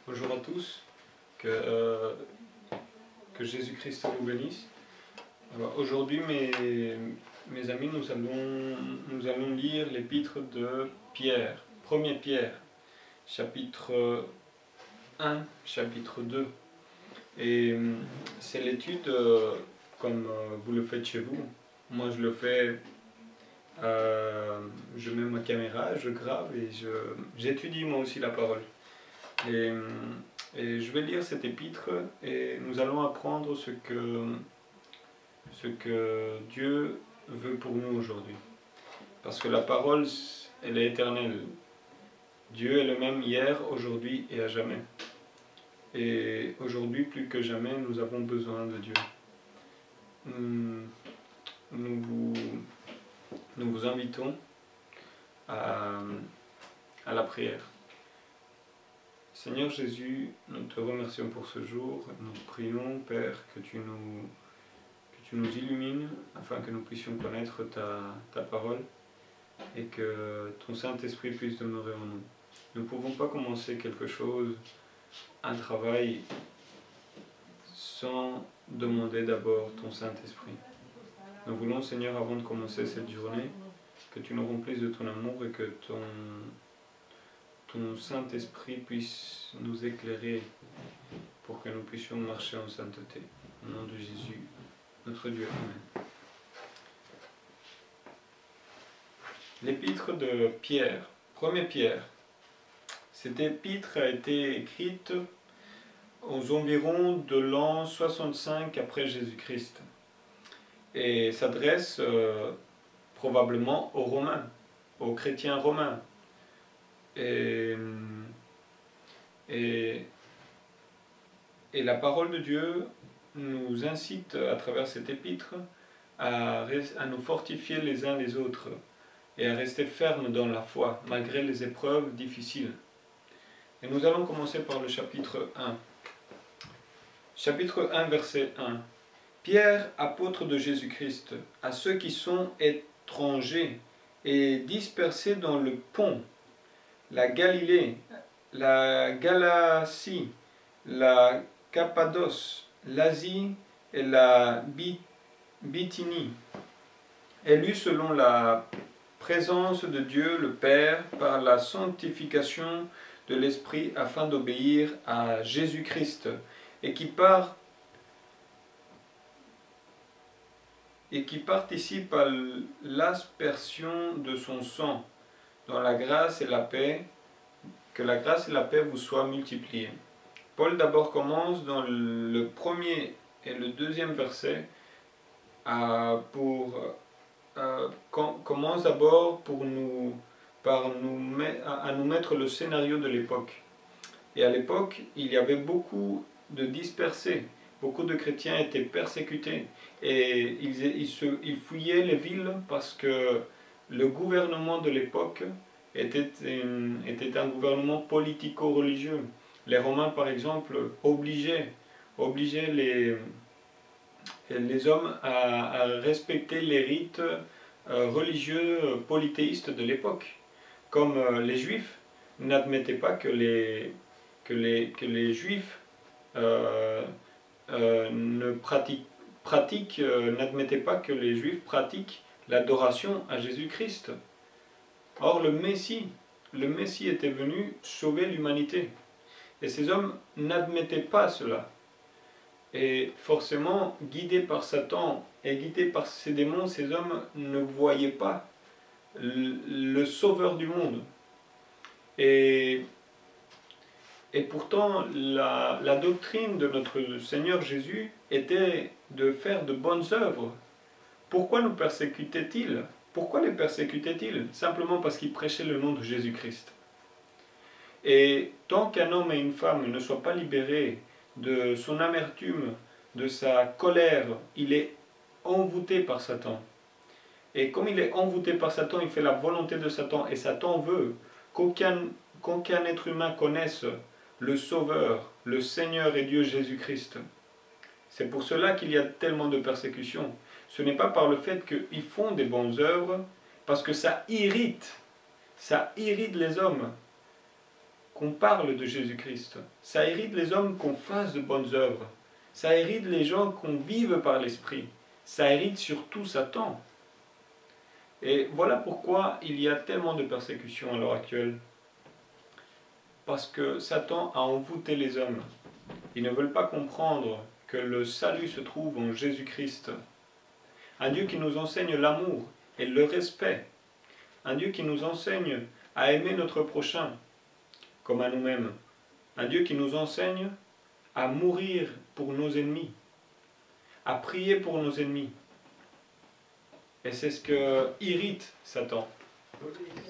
Bonjour à tous, que Jésus-Christ vous bénisse. Aujourd'hui, mes amis, nous allons lire l'épître de Pierre, 1er Pierre, chapitre 1, chapitre 2. Et c'est l'étude comme vous le faites chez vous. Moi, je le fais, je mets ma caméra, je grave et j'étudie moi aussi la parole. Et je vais lire cet épître et nous allons apprendre ce que Dieu veut pour nous aujourd'hui. Parce que la parole, elle est éternelle. Dieu est le même hier, aujourd'hui et à jamais. Et aujourd'hui, plus que jamais, nous avons besoin de Dieu. Nous vous invitons à la prière. Seigneur Jésus, nous te remercions pour ce jour. Nous prions, Père, que tu nous illumines afin que nous puissions connaître ta parole et que ton Saint-Esprit puisse demeurer en nous. Nous ne pouvons pas commencer quelque chose, un travail, sans demander d'abord ton Saint-Esprit. Nous voulons, Seigneur, avant de commencer cette journée, que tu nous remplisses de ton amour et que ton Saint-Esprit puisse nous éclairer pour que nous puissions marcher en sainteté. Au nom de Jésus, notre Dieu. Amen. L'épître de Pierre, 1er Pierre. Cette épître a été écrite aux environs de l'an 65 après Jésus-Christ et s'adresse probablement aux Romains, aux chrétiens romains. Et la parole de Dieu nous incite à travers cet épître à nous fortifier les uns les autres et à rester fermes dans la foi malgré les épreuves difficiles. Et nous allons commencer par le chapitre 1. Chapitre 1, verset 1. Pierre, apôtre de Jésus-Christ, à ceux qui sont étrangers et dispersés dans le Pont, la Galilée, la Galatie, la Cappadoce, l'Asie et la Bithynie, élus selon la présence de Dieu le Père par la sanctification de l'Esprit afin d'obéir à Jésus-Christ et qui participe à l'aspersion de son sang, dans la grâce et la paix, que la grâce et la paix vous soient multipliées. Paul d'abord commence dans le premier et le deuxième verset commence d'abord à nous mettre le scénario de l'époque. Et à l'époque, il y avait beaucoup de dispersés, beaucoup de chrétiens étaient persécutés et ils fouillaient les villes parce que le gouvernement de l'époque était un gouvernement politico-religieux. Les Romains, par exemple, obligeaient les hommes à respecter les rites religieux polythéistes de l'époque. Comme les Juifs n'admettaient pas que les Juifs n'admettaient pas que les Juifs pratiquent l'adoration à Jésus-Christ. Or, le Messie était venu sauver l'humanité. Et ces hommes n'admettaient pas cela. Et forcément, guidés par Satan et guidés par ses démons, ces hommes ne voyaient pas le sauveur du monde. Et pourtant, la doctrine de notre Seigneur Jésus était de faire de bonnes œuvres. Pourquoi nous persécutait-il ? Pourquoi les persécutait-il ? Simplement parce qu'ils prêchaient le nom de Jésus-Christ. Et tant qu'un homme et une femme ne soient pas libérés de son amertume, de sa colère, il est envoûté par Satan. Et comme il est envoûté par Satan, il fait la volonté de Satan. Et Satan veut qu'aucun être humain connaisse le Sauveur, le Seigneur et Dieu Jésus-Christ. C'est pour cela qu'il y a tellement de persécutions. Ce n'est pas par le fait qu'ils font des bonnes œuvres, parce que ça irrite les hommes. qu'on parle de Jésus-Christ. Ça irrite les hommes qu'on fasse de bonnes œuvres. Ça irrite les gens qu'on vive par l'Esprit. Ça irrite surtout Satan. Et voilà pourquoi il y a tellement de persécutions à l'heure actuelle. Parce que Satan a envoûté les hommes. Ils ne veulent pas comprendre que le salut se trouve en Jésus-Christ. Un Dieu qui nous enseigne l'amour et le respect. Un Dieu qui nous enseigne à aimer notre prochain comme à nous-mêmes. Un Dieu qui nous enseigne à mourir pour nos ennemis, à prier pour nos ennemis. Et c'est ce que irrite Satan.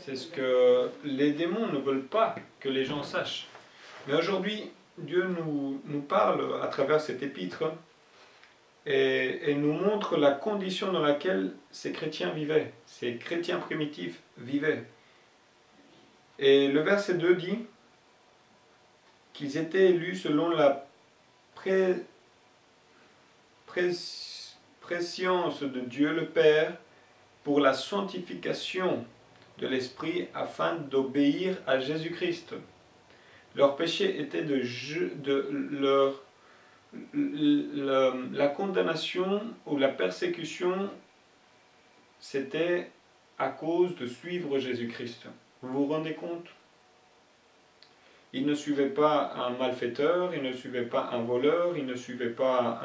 C'est ce que les démons ne veulent pas que les gens sachent. Mais aujourd'hui, Dieu nous parle à travers cet épître et nous montre la condition dans laquelle ces chrétiens vivaient, ces chrétiens primitifs vivaient. Et le verset 2 dit qu'ils étaient élus selon la préscience de Dieu le Père pour la sanctification de l'Esprit afin d'obéir à Jésus-Christ. Leur péché était la condamnation ou la persécution, c'était à cause de suivre Jésus-Christ. Vous vous rendez compte? Ils ne suivaient pas un malfaiteur, ils ne suivaient pas un voleur, ils ne suivaient pas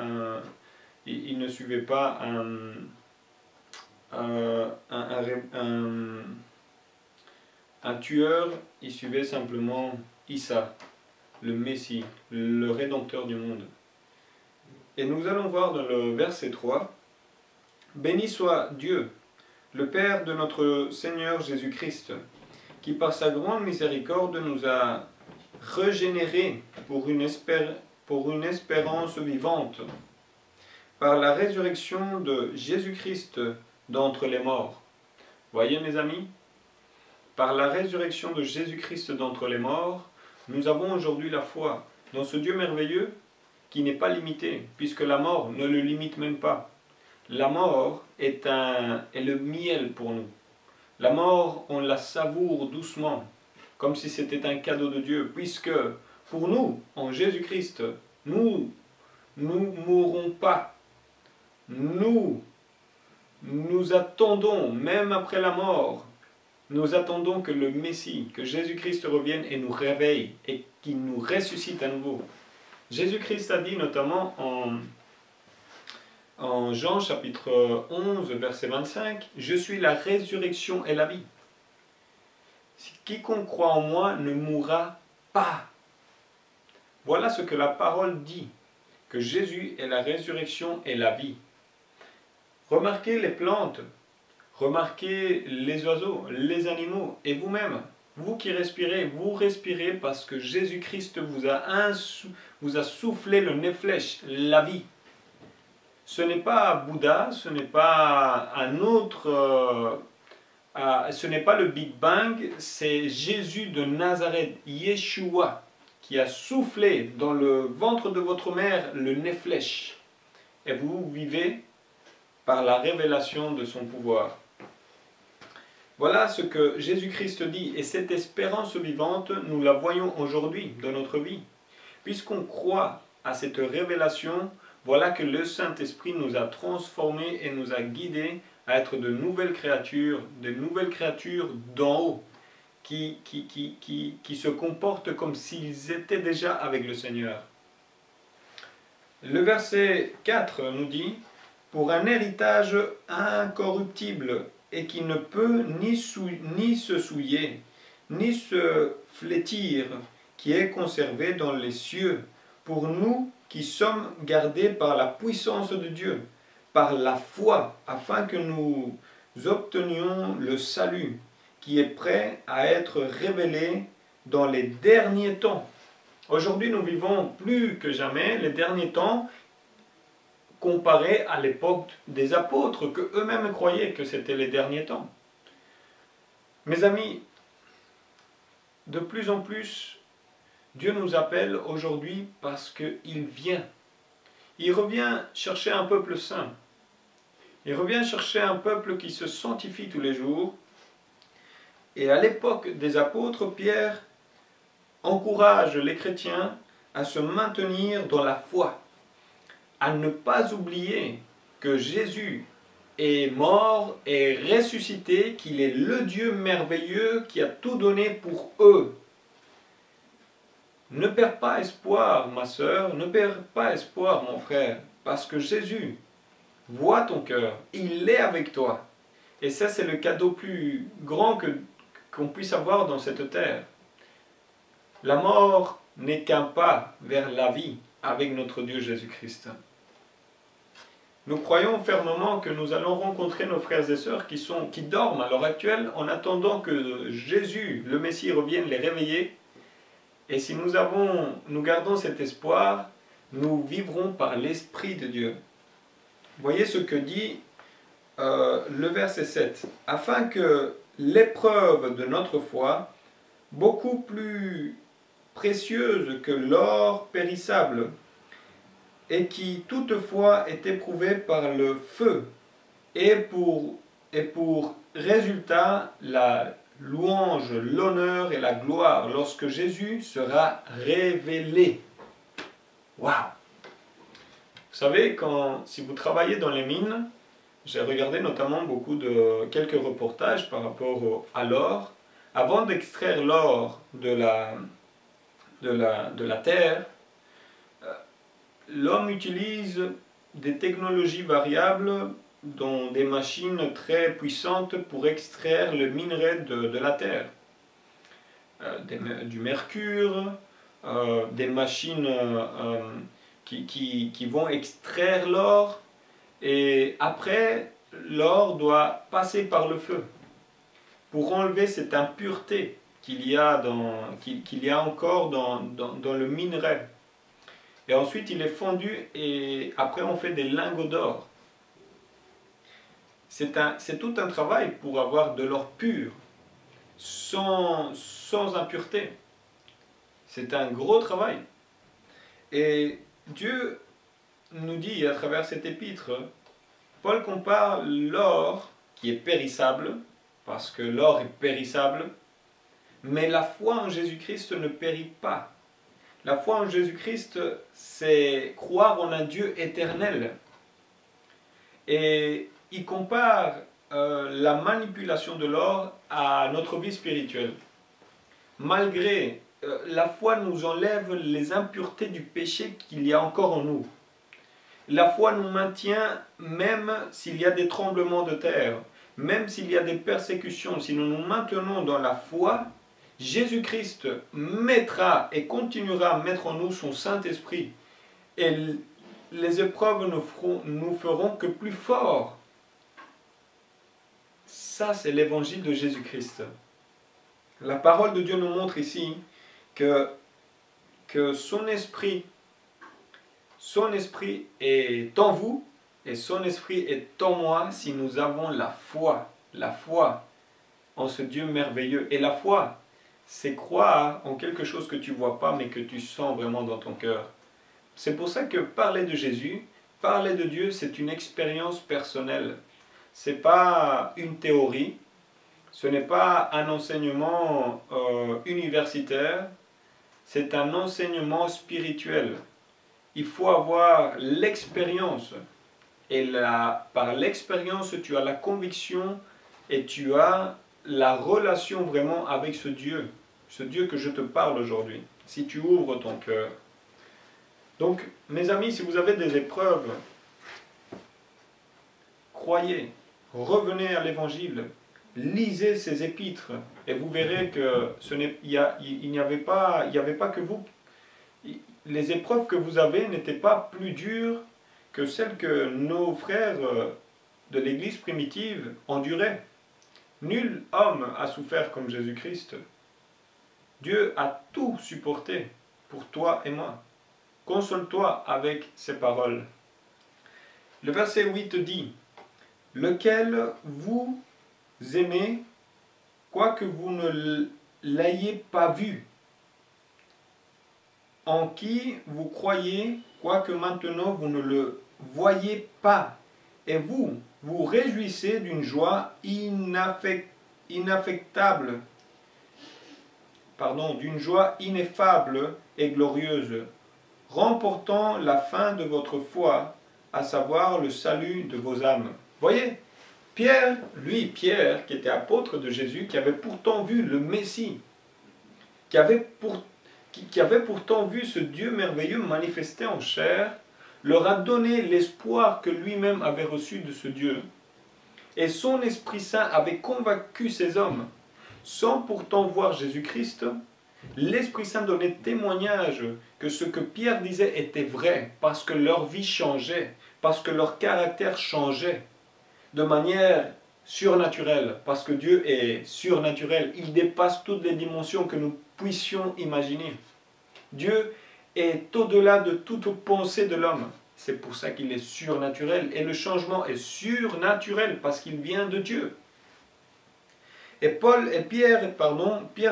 un tueur, ils suivaient simplement Issa, le Messie, le Rédempteur du monde. Et nous allons voir dans le verset 3, « Béni soit Dieu, le Père de notre Seigneur Jésus-Christ, qui par sa grande miséricorde nous a régénérés pour une espérance vivante, par la résurrection de Jésus-Christ d'entre les morts. » Voyez mes amis, par la résurrection de Jésus-Christ d'entre les morts, nous avons aujourd'hui la foi dans ce Dieu merveilleux qui n'est pas limité, puisque la mort ne le limite même pas. La mort est le miel pour nous. La mort, on la savoure doucement, comme si c'était un cadeau de Dieu, puisque pour nous, en Jésus-Christ, nous mourrons pas. Nous attendons, même après la mort, nous attendons que le Messie, que Jésus-Christ revienne et nous réveille, et qu'il nous ressuscite à nouveau. Jésus-Christ a dit notamment en Jean chapitre 11, verset 25, « Je suis la résurrection et la vie. Quiconque croit en moi ne mourra pas. » Voilà ce que la parole dit, que Jésus est la résurrection et la vie. Remarquez les plantes, remarquez les oiseaux, les animaux, et vous-même, vous qui respirez, vous respirez parce que Jésus-Christ vous a soufflé le néphlèche, la vie. Ce n'est pas Bouddha, ce n'est pas ce n'est pas le Big Bang, c'est Jésus de Nazareth, Yeshua, qui a soufflé dans le ventre de votre mère le néphlèche. Et vous vivez par la révélation de son pouvoir. Voilà ce que Jésus-Christ dit, et cette espérance vivante, nous la voyons aujourd'hui dans notre vie. Puisqu'on croit à cette révélation, voilà que le Saint-Esprit nous a transformés et nous a guidés à être de nouvelles créatures d'en haut, qui se comportent comme s'ils étaient déjà avec le Seigneur. Le verset 4 nous dit, « Pour un héritage incorruptible, et qui ne peut ni se souiller, ni se flétir, qui est conservé dans les cieux, pour nous qui sommes gardés par la puissance de Dieu, par la foi, afin que nous obtenions le salut, qui est prêt à être révélé dans les derniers temps. » Aujourd'hui, nous vivons plus que jamais les derniers temps, comparé à l'époque des apôtres, que eux-mêmes croyaient que c'était les derniers temps. Mes amis, de plus en plus, Dieu nous appelle aujourd'hui parce qu'il vient. Il revient chercher un peuple saint. Il revient chercher un peuple qui se sanctifie tous les jours. Et à l'époque des apôtres, Pierre encourage les chrétiens à se maintenir dans la foi, à ne pas oublier que Jésus est mort et ressuscité, qu'il est le Dieu merveilleux qui a tout donné pour eux. Ne perds pas espoir, ma sœur, ne perds pas espoir, mon frère, parce que Jésus voit ton cœur, il est avec toi. Et ça, c'est le cadeau plus grand qu'on puisse avoir dans cette terre. La mort n'est qu'un pas vers la vie avec notre Dieu Jésus-Christ. Nous croyons fermement que nous allons rencontrer nos frères et sœurs qui dorment à l'heure actuelle en attendant que Jésus, le Messie, revienne les réveiller. Et si nous gardons cet espoir, nous vivrons par l'Esprit de Dieu. Voyez ce que dit le verset 7. Afin que l'épreuve de notre foi, beaucoup plus précieuse que l'or périssable, et qui toutefois est éprouvée par le feu, et pour résultat la louange, l'honneur et la gloire lorsque Jésus sera révélé. Waouh! Vous savez, si vous travaillez dans les mines, j'ai regardé notamment quelques reportages par rapport à l'or. Avant d'extraire l'or de la terre, l'homme utilise des technologies variables dans des machines très puissantes pour extraire le minerai de la terre. Du mercure, des machines qui vont extraire l'or, et après, l'or doit passer par le feu pour enlever cette impureté qu'il y a encore dans le minerai. Et ensuite, il est fondu et après, on fait des lingots d'or. C'est tout un travail pour avoir de l'or pur, sans impureté. C'est un gros travail. Et Dieu nous dit à travers cet épître, Paul compare l'or qui est périssable, parce que l'or est périssable, mais la foi en Jésus-Christ ne périt pas. La foi en Jésus-Christ, c'est croire en un Dieu éternel. Et il compare la manipulation de l'or à notre vie spirituelle. Malgré la foi nous enlève les impuretés du péché qu'il y a encore en nous. La foi nous maintient même s'il y a des tremblements de terre, même s'il y a des persécutions. Si nous nous maintenons dans la foi, Jésus-Christ mettra et continuera à mettre en nous son Saint-Esprit. Et les épreuves nous feront que plus forts. Ça, c'est l'évangile de Jésus-Christ. La parole de Dieu nous montre ici que son esprit est en vous et son esprit est en moi si nous avons la foi en ce Dieu merveilleux. Et la foi, c'est croire en quelque chose que tu ne vois pas mais que tu sens vraiment dans ton cœur. C'est pour ça que parler de Jésus, parler de Dieu, c'est une expérience personnelle. Ce n'est pas une théorie, ce n'est pas un enseignement universitaire, c'est un enseignement spirituel. Il faut avoir l'expérience. Et par l'expérience, tu as la conviction et tu as la relation vraiment avec ce Dieu que je te parle aujourd'hui, si tu ouvres ton cœur. Donc, mes amis, si vous avez des épreuves, croyez, revenez à l'évangile, lisez ces épîtres et vous verrez que il n'y avait pas que vous. Les épreuves que vous avez n'étaient pas plus dures que celles que nos frères de l'Église primitive enduraient. Nul homme a souffert comme Jésus-Christ. Dieu a tout supporté pour toi et moi. Console-toi avec ces paroles. Le verset 8 dit, « Lequel vous aimez, quoique vous ne l'ayez pas vu, en qui vous croyez, quoique maintenant vous ne le voyez pas, et vous vous réjouissez d'une joie inaffectable d'une joie ineffable et glorieuse, remportant la fin de votre foi, à savoir le salut de vos âmes. Voyez, Pierre, qui était apôtre de Jésus, qui avait pourtant vu le Messie, qui avait pourtant vu ce Dieu merveilleux manifesté en chair, leur a donné l'espoir que lui-même avait reçu de ce Dieu. Et son Esprit Saint avait convaincu ces hommes, sans pourtant voir Jésus-Christ. L'Esprit Saint donnait témoignage que ce que Pierre disait était vrai, parce que leur vie changeait, parce que leur caractère changeait de manière surnaturelle, parce que Dieu est surnaturel, il dépasse toutes les dimensions que nous puissions imaginer. Dieu est au-delà de toute pensée de l'homme. C'est pour ça qu'il est surnaturel, et le changement est surnaturel parce qu'il vient de Dieu. Et Pierre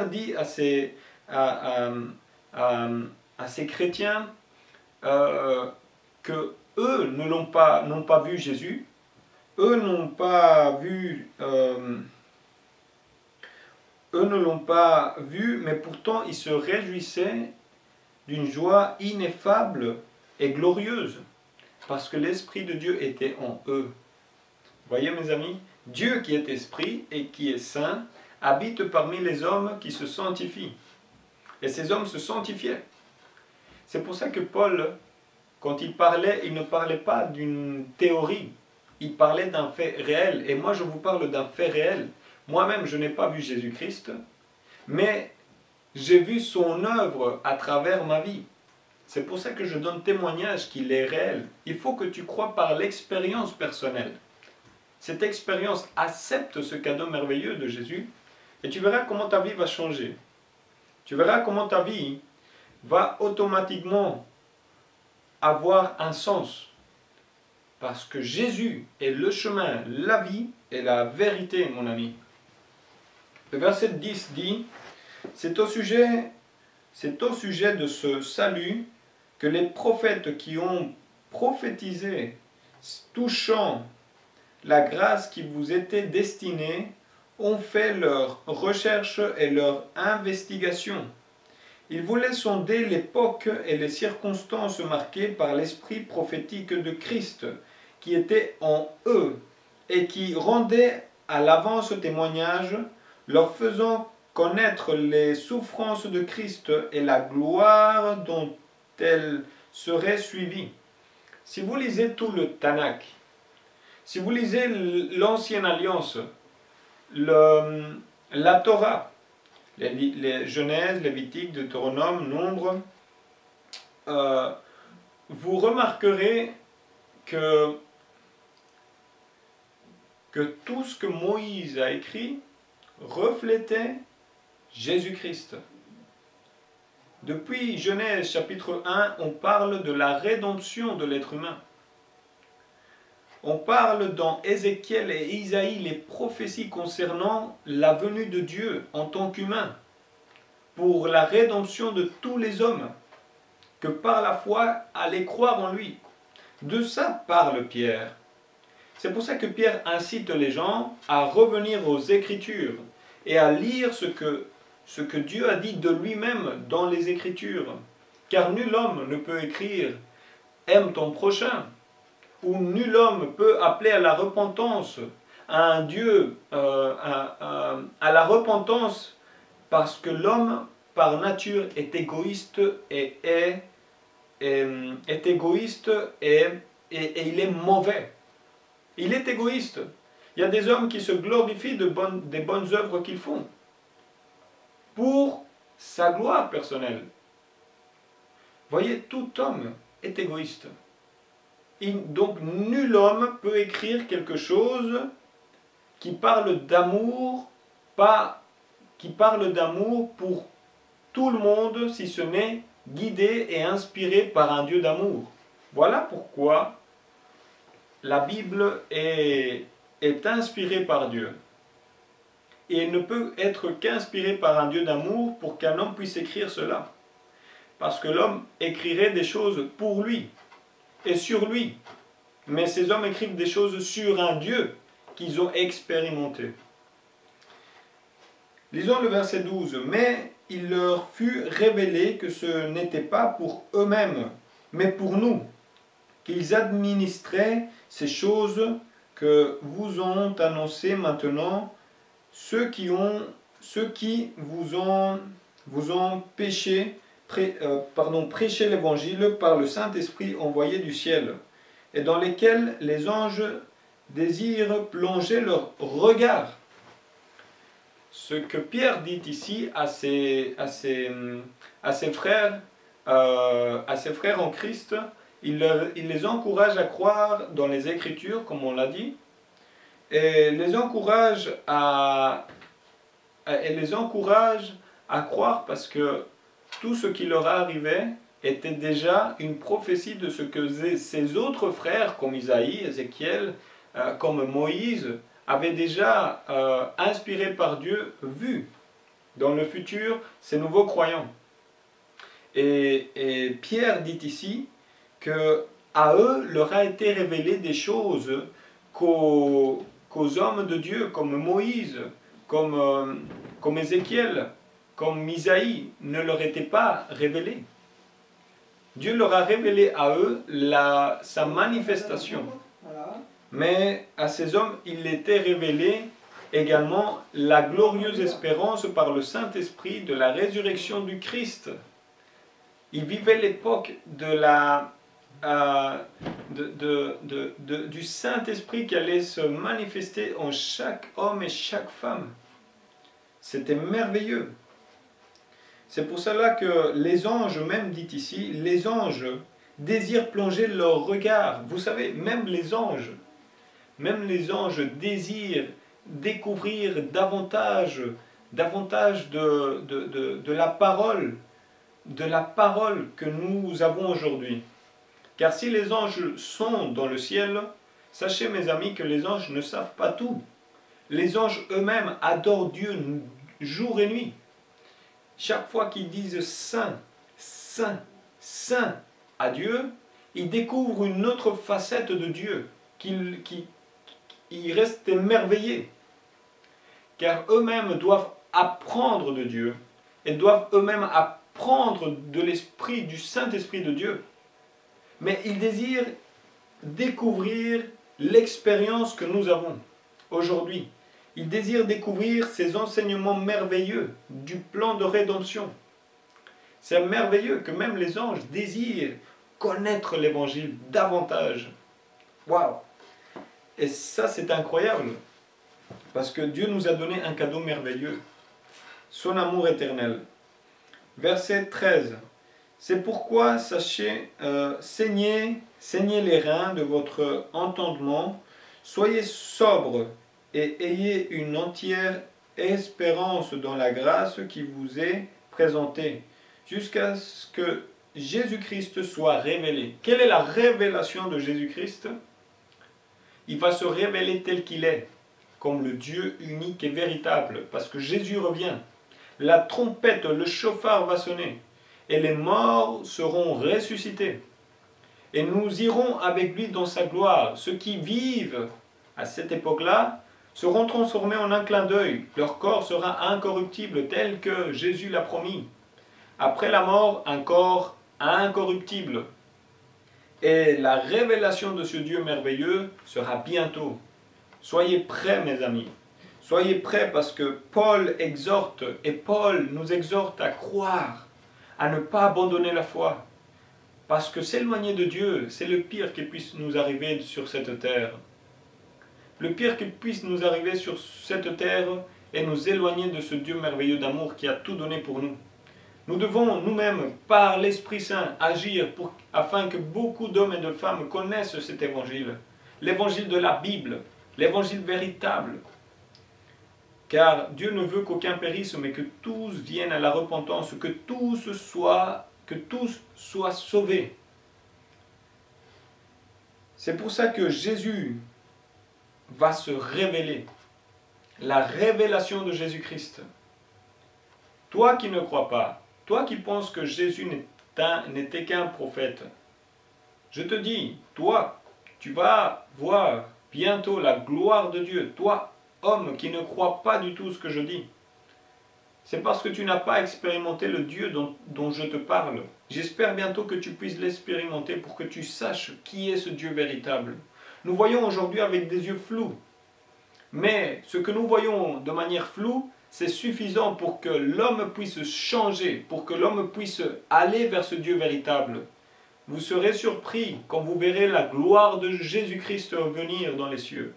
dit à ces chrétiens que eux n'ont pas vu Jésus, eux ne l'ont pas vu, mais pourtant ils se réjouissaient d'une joie ineffable et glorieuse, parce que l'Esprit de Dieu était en eux. Voyez mes amis, Dieu qui est Esprit et qui est Saint, habite parmi les hommes qui se sanctifient. Et ces hommes se sanctifiaient. C'est pour ça que Paul, quand il ne parlait pas d'une théorie, il parlait d'un fait réel. Et moi je vous parle d'un fait réel. Moi-même je n'ai pas vu Jésus-Christ, mais j'ai vu son œuvre à travers ma vie. C'est pour ça que je donne témoignage qu'il est réel. Il faut que tu crois par l'expérience personnelle. Cette expérience accepte ce cadeau merveilleux de Jésus et tu verras comment ta vie va changer. Tu verras comment ta vie va automatiquement avoir un sens. Parce que Jésus est le chemin, la vie et la vérité, mon ami. Le verset 10 dit, c'est au sujet de ce salut que les prophètes qui ont prophétisé touchant la grâce qui vous était destinée ont fait leur recherche et leur investigation. Ils voulaient sonder l'époque et les circonstances marquées par l'esprit prophétique de Christ qui était en eux et qui rendait à l'avance témoignage, leur faisant connaître les souffrances de Christ et la gloire dont elles seraient suivies. Si vous lisez tout le Tanakh, si vous lisez l'Ancienne Alliance, la Torah, les Genèse, Lévitique, Deutéronome, Nombre, vous remarquerez que tout ce que Moïse a écrit reflétait Jésus-Christ. Depuis Genèse chapitre 1, on parle de la rédemption de l'être humain. On parle dans Ézéchiel et Isaïe les prophéties concernant la venue de Dieu en tant qu'humain, pour la rédemption de tous les hommes, que par la foi allaient croire en lui. De ça parle Pierre. C'est pour ça que Pierre incite les gens à revenir aux Écritures et à lire ce que Dieu a dit de lui-même dans les Écritures. Car nul homme ne peut écrire « aime ton prochain » ou nul homme peut appeler à la repentance, à un Dieu, à la repentance, parce que l'homme, par nature, est égoïste et il est mauvais. Il est égoïste. Il y a des hommes qui se glorifient des bonnes œuvres qu'ils font pour sa gloire personnelle. Voyez, tout homme est égoïste. Donc nul homme peut écrire quelque chose qui parle d'amour, qui parle d'amour pour tout le monde, si ce n'est guidé et inspiré par un Dieu d'amour. Voilà pourquoi la Bible est inspirée par Dieu. Et elle ne peut être qu'inspirée par un Dieu d'amour pour qu'un homme puisse écrire cela. Parce que l'homme écrirait des choses pour lui et sur lui. Mais ces hommes écrivent des choses sur un Dieu qu'ils ont expérimenté. Lisons le verset 12. « Mais il leur fut révélé que ce n'était pas pour eux-mêmes, mais pour nous, qu'ils administraient ces choses que vous ont annoncées maintenant ceux qui vous ont prêché l'évangile par le Saint-Esprit envoyé du ciel, et dans lesquels les anges désirent plonger leur regard. Ce que Pierre dit ici à ses frères en Christ, il les encourage à croire dans les Écritures, comme on l'a dit, et les encourage à croire parce que tout ce qui leur arrivait était déjà une prophétie de ce que ses autres frères, comme Isaïe, Ézéchiel, comme Moïse, avaient déjà, inspiré par Dieu, vu dans le futur ces nouveaux croyants. Et Pierre dit ici que à eux leur a été révélé des choses qu'aux hommes de Dieu, comme Moïse, comme Ézéchiel, comme Isaïe, ne leur étaient pas révélées. Dieu leur a révélé à eux sa manifestation. Mais à ces hommes, il était révélé également la glorieuse espérance par le Saint-Esprit de la résurrection du Christ. Ils vivaient l'époque du Saint-Esprit qui allait se manifester en chaque homme et chaque femme. C'était merveilleux. C'est pour cela que les anges, même dit ici, les anges désirent plonger leur regard. Vous savez, même les anges désirent découvrir davantage de la parole que nous avons aujourd'hui. Car si les anges sont dans le ciel, sachez mes amis que les anges ne savent pas tout. Les anges eux-mêmes adorent Dieu jour et nuit. Chaque fois qu'ils disent Saint, Saint, Saint à Dieu, ils découvrent une autre facette de Dieu, ils restent émerveillés. Car eux-mêmes doivent apprendre de Dieu, et doivent eux-mêmes apprendre de l'esprit, du Saint-Esprit de Dieu. Mais ils désirent découvrir l'expérience que nous avons aujourd'hui. Ils désirent découvrir ces enseignements merveilleux du plan de rédemption. C'est merveilleux que même les anges désirent connaître l'Évangile davantage. Waouh! Et ça, c'est incroyable. Parce que Dieu nous a donné un cadeau merveilleux. Son amour éternel. Verset 13. C'est pourquoi sachez, saignez les reins de votre entendement, soyez sobres et ayez une entière espérance dans la grâce qui vous est présentée, jusqu'à ce que Jésus-Christ soit révélé. Quelle est la révélation de Jésus-Christ? Il va se révéler tel qu'il est, comme le Dieu unique et véritable, parce que Jésus revient. La trompette, le chauffard va sonner, et les morts seront ressuscités. Et nous irons avec lui dans sa gloire. Ceux qui vivent à cette époque-là seront transformés en un clin d'œil. Leur corps sera incorruptible, tel que Jésus l'a promis. Après la mort, un corps incorruptible. Et la révélation de ce Dieu merveilleux sera bientôt. Soyez prêts, mes amis. Soyez prêts parce que Paul exhorte, et Paul nous exhorte à croire, à ne pas abandonner la foi. Parce que s'éloigner de Dieu, c'est le pire qui puisse nous arriver sur cette terre. Le pire qui puisse nous arriver sur cette terre est nous éloigner de ce Dieu merveilleux d'amour qui a tout donné pour nous. Nous devons nous-mêmes, par l'Esprit Saint, agir afin que beaucoup d'hommes et de femmes connaissent cet évangile. L'évangile de la Bible, l'évangile véritable. Car Dieu ne veut qu'aucun périsse, mais que tous viennent à la repentance, que tous soient sauvés. C'est pour ça que Jésus va se révéler. La révélation de Jésus-Christ. Toi qui ne crois pas, toi qui penses que Jésus n'était qu'un prophète, je te dis, toi, tu vas voir bientôt la gloire de Dieu. Toi, homme qui ne crois pas du tout ce que je dis, C'est parce que tu n'as pas expérimenté le Dieu dont je te parle. J'espère bientôt que tu puisses l'expérimenter pour que tu saches qui est ce Dieu véritable. Nous voyons aujourd'hui avec des yeux flous. Mais ce que nous voyons de manière floue, c'est suffisant pour que l'homme puisse changer, pour que l'homme puisse aller vers ce Dieu véritable. Vous serez surpris quand vous verrez la gloire de Jésus-Christ venir dans les cieux.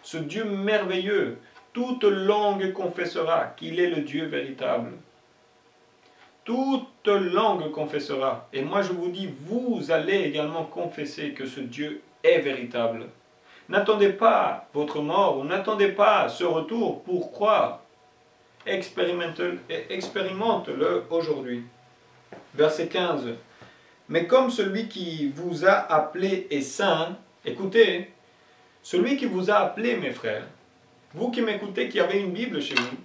Ce Dieu merveilleux, toute langue confessera qu'il est le Dieu véritable. Toute langue confessera. Et moi je vous dis, vous allez également confesser que ce Dieu est véritable. N'attendez pas votre mort, ou n'attendez pas ce retour pour croire. Expérimente-le aujourd'hui. Verset 15. Mais comme celui qui vous a appelé est saint, écoutez, celui qui vous a appelé, mes frères, vous qui m'écoutez, qui avez une Bible chez vous,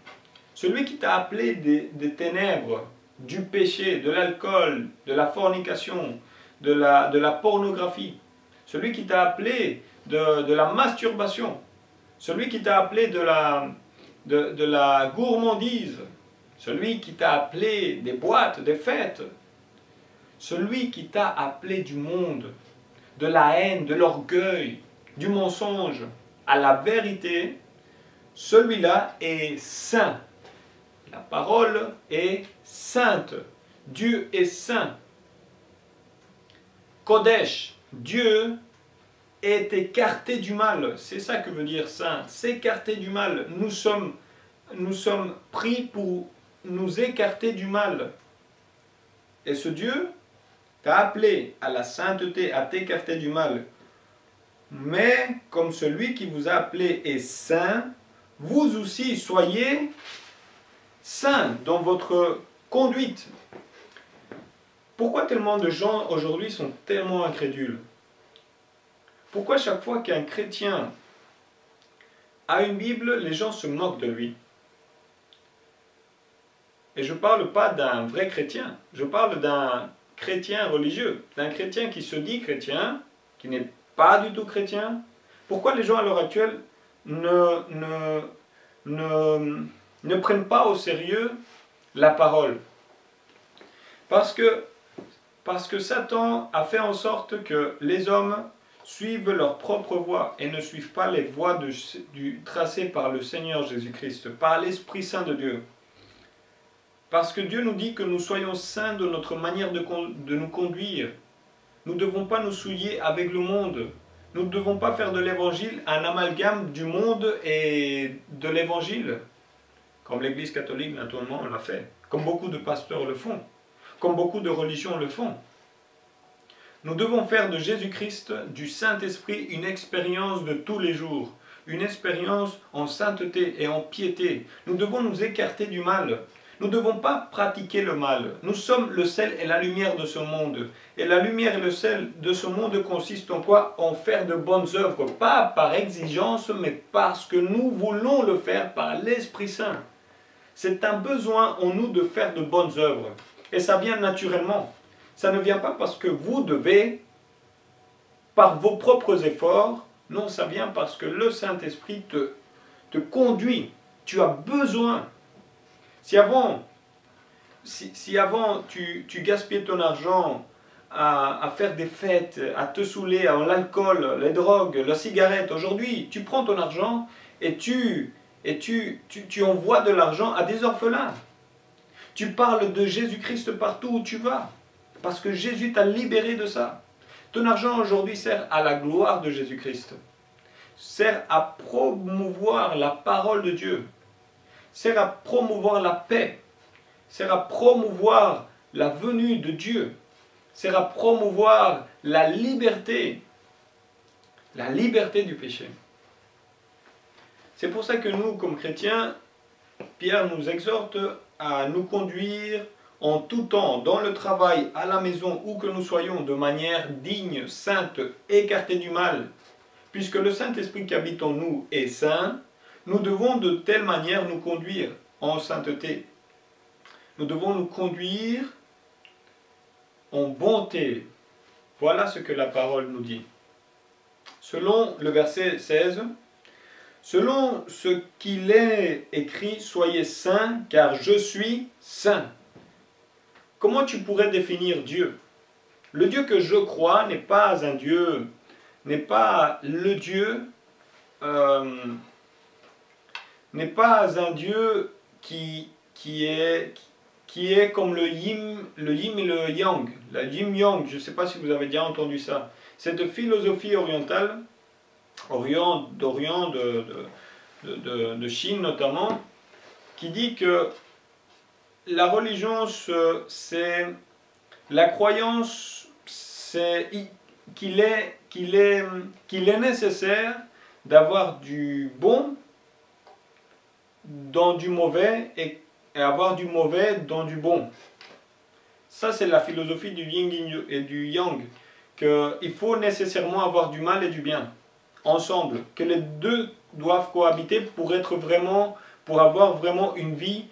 celui qui t'a appelé des ténèbres, du péché, de l'alcool, de la fornication, de la pornographie, celui qui t'a appelé de la masturbation, celui qui t'a appelé de la gourmandise, celui qui t'a appelé des boîtes, des fêtes, celui qui t'a appelé du monde, de la haine, de l'orgueil, du mensonge, à la vérité, celui-là est saint. La parole est sainte. Dieu est saint. Kodesh, Dieu est écarté du mal. C'est ça que veut dire saint. S'écarter du mal. Nous sommes pris pour nous écarter du mal. Et ce Dieu t'a appelé à la sainteté, à t'écarter du mal. Mais comme celui qui vous a appelé est saint, vous aussi soyez saints dans votre conduite. Pourquoi tellement de gens aujourd'hui sont tellement incrédules? Pourquoi chaque fois qu'un chrétien a une Bible, les gens se moquent de lui? Et je ne parle pas d'un vrai chrétien, je parle d'un chrétien religieux, d'un chrétien qui se dit chrétien, qui n'est pas du tout chrétien. Pourquoi les gens à l'heure actuelle ne prennent pas au sérieux la parole? Parce que Satan a fait en sorte que les hommes suivent leur propre voie et ne suivent pas les voies tracées par le Seigneur Jésus-Christ, par l'Esprit Saint de Dieu. Parce que Dieu nous dit que nous soyons saints de notre manière de nous conduire. Nous ne devons pas nous souiller avec le monde. Nous ne devons pas faire de l'évangile un amalgame du monde et de l'évangile. Comme l'Église catholique, naturellement, l'a fait. Comme beaucoup de pasteurs le font. Comme beaucoup de religions le font. Nous devons faire de Jésus-Christ, du Saint-Esprit, une expérience de tous les jours. Une expérience en sainteté et en piété. Nous devons nous écarter du mal. Nous ne devons pas pratiquer le mal. Nous sommes le sel et la lumière de ce monde. Et la lumière et le sel de ce monde consistent en quoi? En faire de bonnes œuvres. Pas par exigence, mais parce que nous voulons le faire par l'Esprit Saint. C'est un besoin en nous de faire de bonnes œuvres. Et ça vient naturellement. Ça ne vient pas parce que vous devez, par vos propres efforts. Non, ça vient parce que le Saint-Esprit te conduit. Tu as besoin. Si avant tu gaspillais ton argent à faire des fêtes, à te saouler, à l'alcool, les drogues, la cigarette, aujourd'hui tu prends ton argent et tu envoies de l'argent à des orphelins. Tu parles de Jésus-Christ partout où tu vas, parce que Jésus t'a libéré de ça. Ton argent aujourd'hui sert à la gloire de Jésus-Christ, sert à promouvoir la parole de Dieu, sert à promouvoir la paix, sert à promouvoir la venue de Dieu, sert à promouvoir la liberté du péché. C'est pour ça que nous, comme chrétiens, Pierre nous exhorte à nous conduire en tout temps, dans le travail, à la maison, où que nous soyons, de manière digne, sainte, écartée du mal. Puisque le Saint-Esprit qui habite en nous est saint, nous devons de telle manière nous conduire en sainteté. Nous devons nous conduire en bonté. Voilà ce que la parole nous dit. Selon le verset 16, Selon ce qu'il est écrit, soyez saints, car je suis saint. Comment tu pourrais définir Dieu? Le Dieu que je crois n'est pas un Dieu, n'est pas le Dieu, n'est pas un Dieu qui est comme le yin et le yang. La yin-yang, je ne sais pas si vous avez déjà entendu ça. Cette philosophie orientale, d'Orient, de Chine notamment, qui dit que la religion, c'est la croyance, c'est qu'il est nécessaire d'avoir du bon dans du mauvais et avoir du mauvais dans du bon. Ça, c'est la philosophie du yin et du yang, qu'il faut nécessairement avoir du mal et du bien ensemble, que les deux doivent cohabiter pour avoir vraiment une vie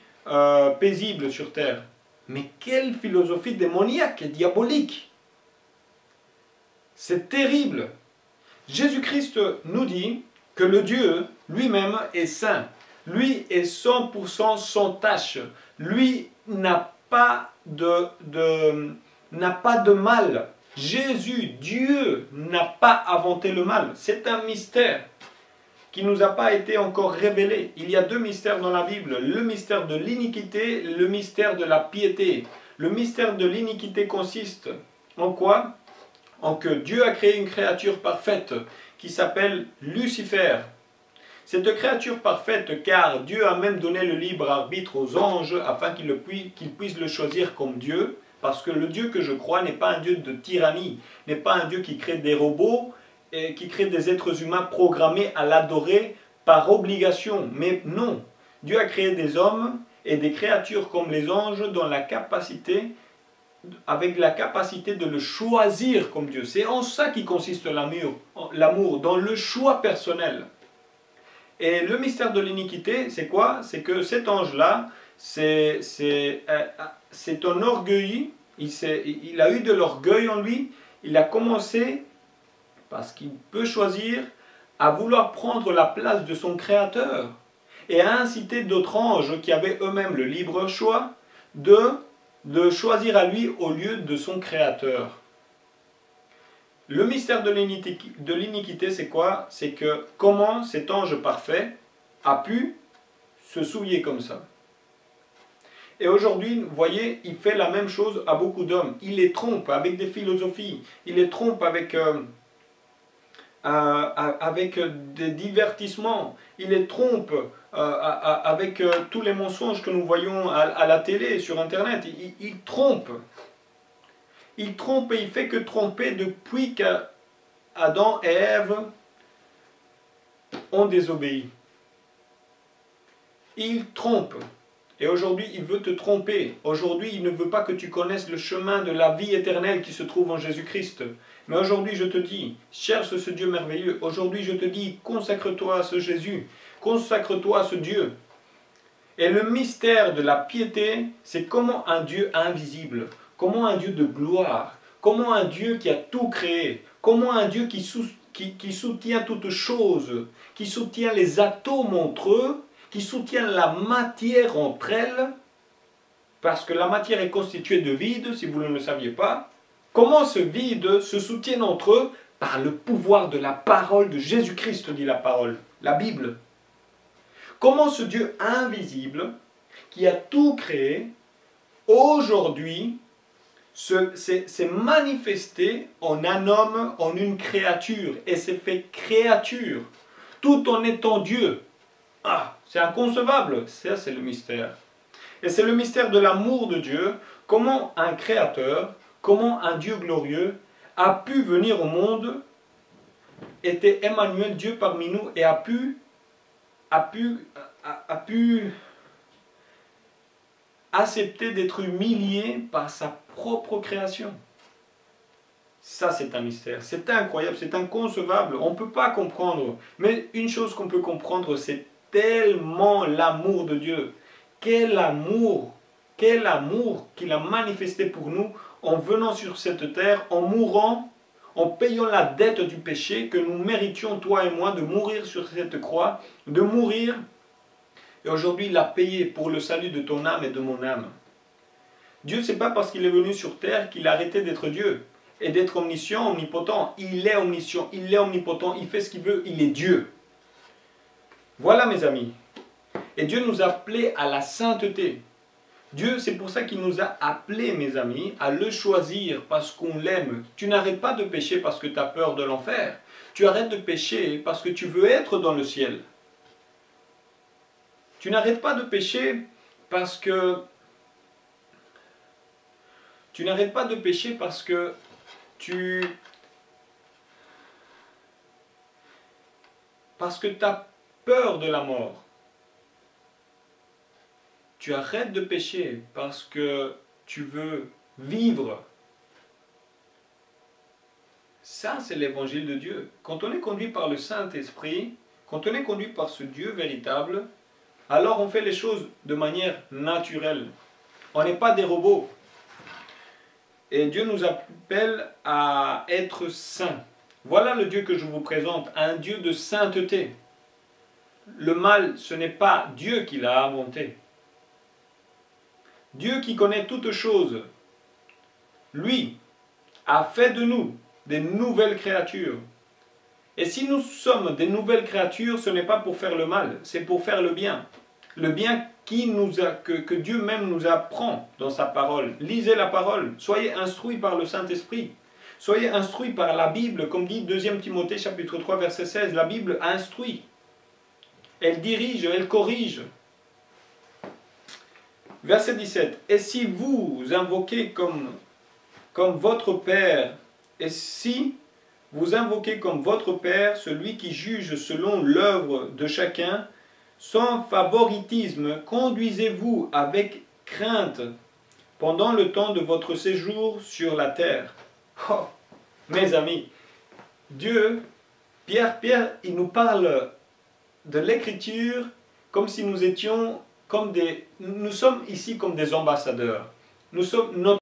paisible sur terre. Mais quelle philosophie démoniaque et diabolique! C'est terrible. Jésus-Christ nous dit que le Dieu lui-même est saint. Lui est 100% sans tache. Lui n'a pas de mal. Jésus, Dieu, n'a pas inventé le mal. C'est un mystère qui ne nous a pas été encore révélé. Il y a deux mystères dans la Bible. Le mystère de l'iniquité, le mystère de la piété. Le mystère de l'iniquité consiste en quoi? En que Dieu a créé une créature parfaite qui s'appelle Lucifer. Cette créature parfaite, car Dieu a même donné le libre arbitre aux anges afin qu'ils puissent le choisir comme Dieu, parce que le Dieu que je crois n'est pas un Dieu de tyrannie, n'est pas un Dieu qui crée des robots, et qui crée des êtres humains programmés à l'adorer par obligation. Mais non, Dieu a créé des hommes et des créatures comme les anges avec la capacité de le choisir comme Dieu. C'est en ça qui consiste l'amour, dans le choix personnel. Et le mystère de l'iniquité, c'est quoi? C'est que cet ange-là, c'est un orgueil, il a eu de l'orgueil en lui, il a commencé, parce qu'il peut choisir, à vouloir prendre la place de son créateur, et à inciter d'autres anges qui avaient eux-mêmes le libre choix, de choisir à lui au lieu de son créateur. Le mystère de l'iniquité, c'est quoi? C'est que comment cet ange parfait a pu se souiller comme ça. Et aujourd'hui, vous voyez, il fait la même chose à beaucoup d'hommes. Il les trompe avec des philosophies, il les trompe avec des divertissements, il les trompe avec tous les mensonges que nous voyons à la télé, sur Internet. Il trompe. Il trompe et il fait que tromper depuis qu'Adam et Ève ont désobéi. Il trompe. Et aujourd'hui, il veut te tromper. Aujourd'hui, il ne veut pas que tu connaisses le chemin de la vie éternelle qui se trouve en Jésus-Christ. Mais aujourd'hui, je te dis, cherche ce Dieu merveilleux. Aujourd'hui, je te dis, consacre-toi à ce Jésus. Consacre-toi à ce Dieu. Et le mystère de la piété, c'est comment un Dieu invisible, comment un Dieu de gloire, comment un Dieu qui a tout créé, comment un Dieu qui soutient toutes choses, qui soutient les atomes entre eux, qui soutient la matière entre elles, parce que la matière est constituée de vide, si vous ne le saviez pas. Comment ce vide se soutient entre eux? Par le pouvoir de la parole de Jésus-Christ, dit la parole, la Bible. Comment ce Dieu invisible, qui a tout créé, aujourd'hui, s'est manifesté en un homme, en une créature, et s'est fait créature, tout en étant Dieu. Ah, c'est inconcevable, ça c'est le mystère. Et c'est le mystère de l'amour de Dieu, comment un créateur, comment un Dieu glorieux a pu venir au monde, était Emmanuel, Dieu parmi nous, et a pu accepter d'être humilié par sa propre création. Ça, c'est un mystère. C'est incroyable, c'est inconcevable. On ne peut pas comprendre. Mais une chose qu'on peut comprendre, c'est tellement l'amour de Dieu. Quel amour qu'il a manifesté pour nous en venant sur cette terre, en mourant en payant la dette du péché, que nous méritions, toi et moi, de mourir sur cette croix, de mourir, et aujourd'hui il a payé pour le salut de ton âme et de mon âme. Dieu, c'est pas parce qu'il est venu sur terre qu'il a arrêté d'être Dieu et d'être omniscient, omnipotent. Il est omniscient, il est omnipotent, il fait ce qu'il veut, il est Dieu. Voilà mes amis. Et Dieu nous a appelés à la sainteté. Dieu, c'est pour ça qu'il nous a appelés, mes amis, à le choisir parce qu'on l'aime. Tu n'arrêtes pas de pécher parce que tu as peur de l'enfer. Tu arrêtes de pécher parce que tu veux être dans le ciel. Tu n'arrêtes pas de pécher parce que... Tu n'arrêtes pas de pécher parce que tu as peur de la mort. Tu arrêtes de pécher parce que tu veux vivre. Ça, c'est l'évangile de Dieu. Quand on est conduit par le Saint-Esprit, quand on est conduit par ce Dieu véritable, alors on fait les choses de manière naturelle. On n'est pas des robots. Et Dieu nous appelle à être saints. Voilà le Dieu que je vous présente, un Dieu de sainteté. Le mal, ce n'est pas Dieu qui l'a inventé. Dieu qui connaît toutes choses, lui, a fait de nous des nouvelles créatures. Et si nous sommes des nouvelles créatures, ce n'est pas pour faire le mal, c'est pour faire le bien. Le bien que Dieu même nous apprend dans sa parole. Lisez la parole, soyez instruits par le Saint-Esprit. Soyez instruits par la Bible, comme dit 2 Timothée chapitre 3 verset 16. La Bible instruit. Elle dirige, elle corrige. Verset 17. Et si vous invoquez comme votre Père, et si vous invoquez comme votre Père celui qui juge selon l'œuvre de chacun, sans favoritisme, conduisez-vous avec crainte pendant le temps de votre séjour sur la terre. Oh, mes amis, Dieu, Pierre, il nous parle de l'écriture comme si nous étions nous sommes ici comme des ambassadeurs. Nous sommes notre